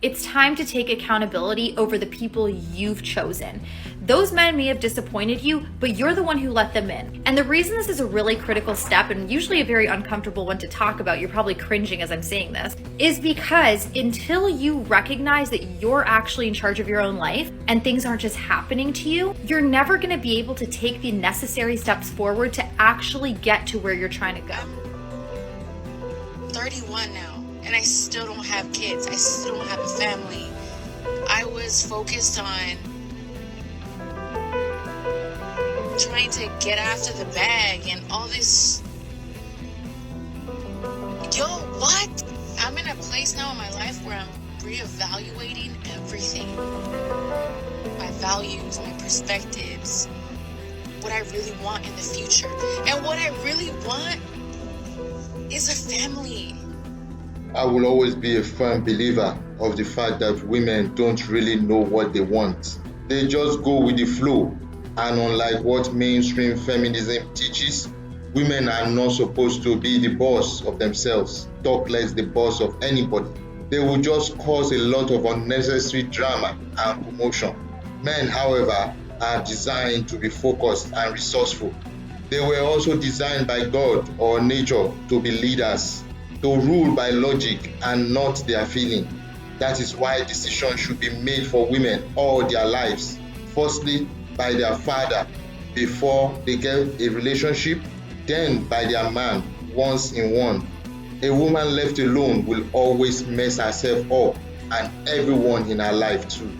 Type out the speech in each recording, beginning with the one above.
It's time to take accountability over the people you've chosen. Those men may have disappointed you, but you're the one who let them in. And the reason this is a really critical step, and usually a very uncomfortable one to talk about, you're probably cringing as I'm saying this, is because until you recognize that you're actually in charge of your own life and things aren't just happening to you, you're never going to be able to take the necessary steps forward to actually get to where you're trying to go. I'm 31 now, and I still don't have kids. I still don't have a family. I was focused on trying to get after the bag and all this. Yo, what? I'm in a place now in my life where I'm reevaluating everything. My values, my perspectives, what I really want in the future. And what I really want is a family. I will always be a firm believer of the fact that women don't really know what they want. They just go with the flow. And unlike what mainstream feminism teaches, women are not supposed to be the boss of themselves, talk less the boss of anybody. They will just cause a lot of unnecessary drama and commotion. Men, however, are designed to be focused and resourceful. They were also designed by God or nature to be leaders, to rule by logic and not their feeling. That is why decisions should be made for women all their lives. Firstly, by their father before they get a relationship, then by their man once in one. A woman left alone will always mess herself up and everyone in her life too.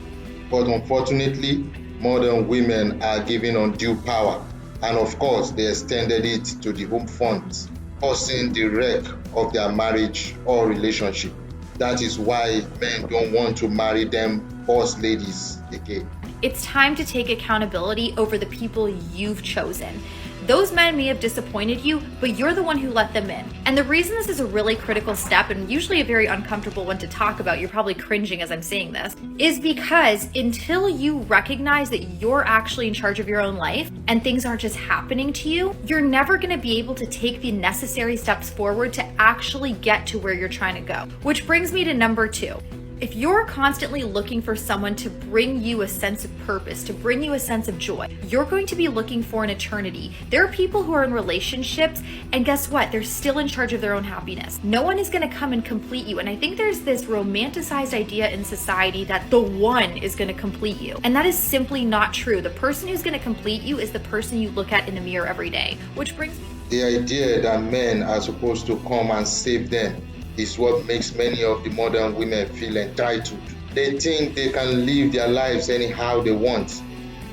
But unfortunately, modern women are given undue power, and of course they extended it to the home front, causing the wreck of their marriage or relationship. That is why men don't want to marry them boss ladies again. It's time to take accountability over the people you've chosen. Those men may have disappointed you, but you're the one who let them in. And the reason this is a really critical step, and usually a very uncomfortable one to talk about, you're probably cringing as I'm saying this, is because until you recognize that you're actually in charge of your own life and things aren't just happening to you, you're never going to be able to take the necessary steps forward to actually get to where you're trying to go. Which brings me to number 2. If you're constantly looking for someone to bring you a sense of purpose, to bring you a sense of joy, you're going to be looking for an eternity. There are people who are in relationships, and guess what? They're still in charge of their own happiness. No one is going to come and complete you. And I think there's this romanticized idea in society that the one is going to complete you. And that is simply not true. The person who's going to complete you is the person you look at in the mirror every day. Which brings me the idea that men are supposed to come and save them is what makes many of the modern women feel entitled. They think they can live their lives anyhow they want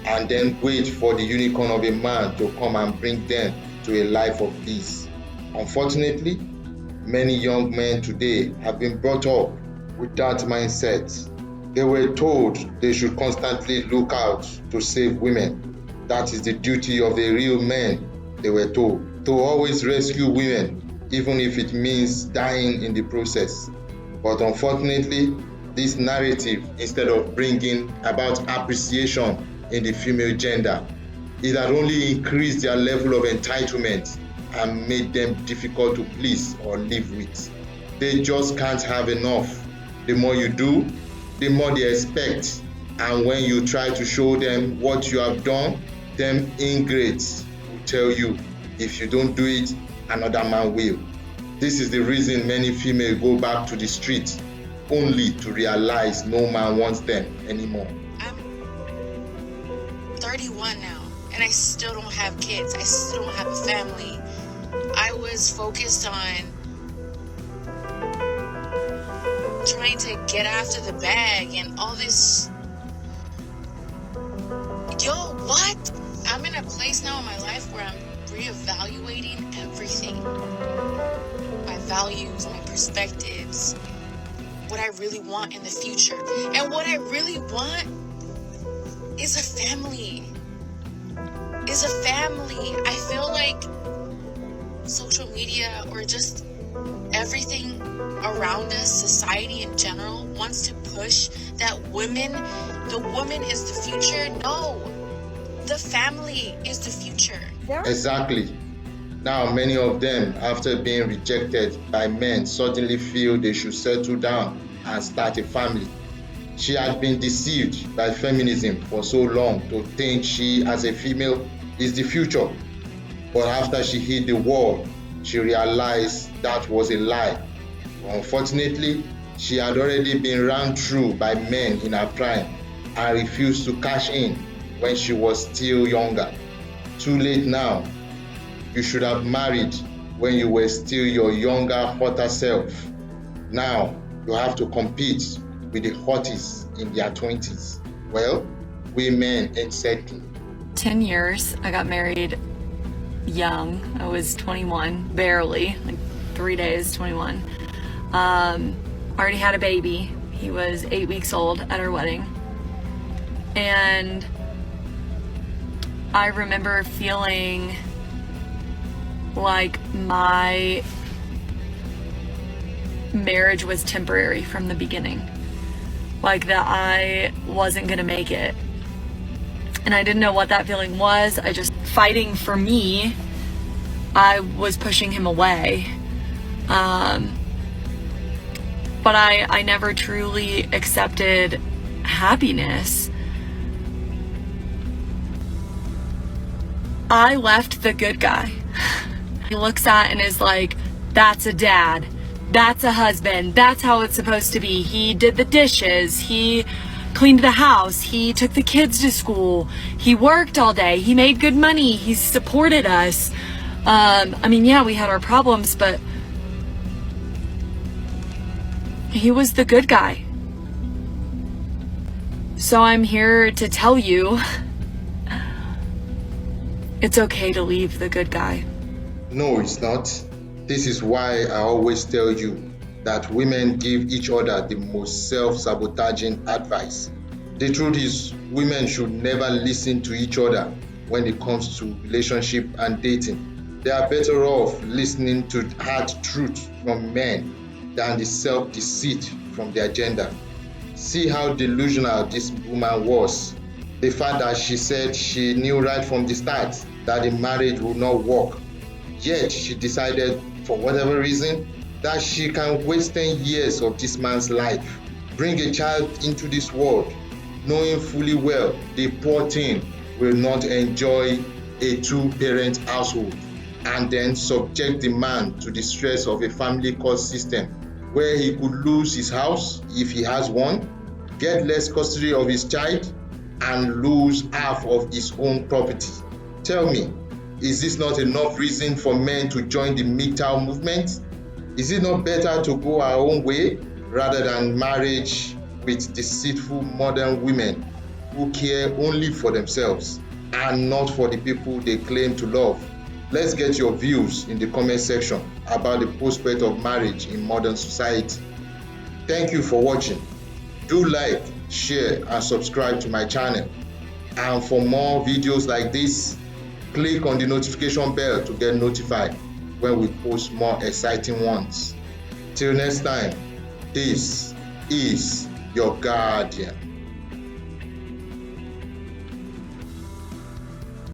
and then wait for the unicorn of a man to come and bring them to a life of peace. Unfortunately, many young men today have been brought up with that mindset. They were told they should constantly look out to save women. That is the duty of a real man, they were told, to always rescue women, even if it means dying in the process. But unfortunately, this narrative, instead of bringing about appreciation in the female gender, it had only increased their level of entitlement and made them difficult to please or live with. They just can't have enough. The more you do, the more they expect. And when you try to show them what you have done, them ingrates will tell you, if you don't do it, another man will. This is the reason many females go back to the street, only to realize no man wants them anymore. I'm 31 now, and I still don't have kids. I still don't have a family. I was focused on trying to get after the bag and all this. Yo, what? I'm in a place now in my life where I'm reevaluating everything. My values, my perspectives, what I really want in the future. And what I really want is a family. I feel like social media or just everything around us, society in general, wants to push that the woman is the future. No, the family is the future. Exactly. Now, many of them, after being rejected by men, suddenly feel they should settle down and start a family. She had been deceived by feminism for so long to think she, as a female, is the future. But after she hit the wall, she realized that was a lie. Unfortunately, she had already been run through by men in her prime and refused to cash in when she was still younger. Too late now. You should have married when you were still your younger, hotter self. Now you have to compete with the hotties in their 20s. Well, we men ain't settling. 10 years. I got married young. I was 21, barely, like 3 days, 21. Already had a baby. He was 8 weeks old at our wedding. And I remember feeling like my marriage was temporary from the beginning. Like that I wasn't gonna make it. And I didn't know what that feeling was. I just, fighting for me, I was pushing him away. But I never truly accepted happiness. I left the good guy. He looks at and is like, that's a dad. That's a husband. That's how it's supposed to be. He did the dishes. He cleaned the house. He took the kids to school. He worked all day. He made good money. He supported us. I mean, yeah, we had our problems, but he was the good guy. So I'm here to tell you, it's okay to leave the good guy. No, it's not. This is why I always tell you that women give each other the most self-sabotaging advice. The truth is, women should never listen to each other when it comes to relationship and dating. They are better off listening to hard truth from men than the self-deceit from their gender. See how delusional this woman was. The fact that she said she knew right from the start that the marriage would not work, yet she decided, for whatever reason, that she can waste 10 years of this man's life, bring a child into this world, knowing fully well the poor thing will not enjoy a two-parent household, and then subject the man to the stress of a family court system where he could lose his house if he has one, get less custody of his child, and lose half of his own property. Tell me, is this not enough reason for men to join the MGTOW movement? Is it not better to go our own way rather than marriage with deceitful modern women who care only for themselves and not for the people they claim to love? Let's get your views in the comment section about the prospect of marriage in modern society. Thank you for watching. Do like, share, and subscribe to my channel. And for more videos like this, click on the notification bell to get notified when we post more exciting ones. Till next time, this is your guardian.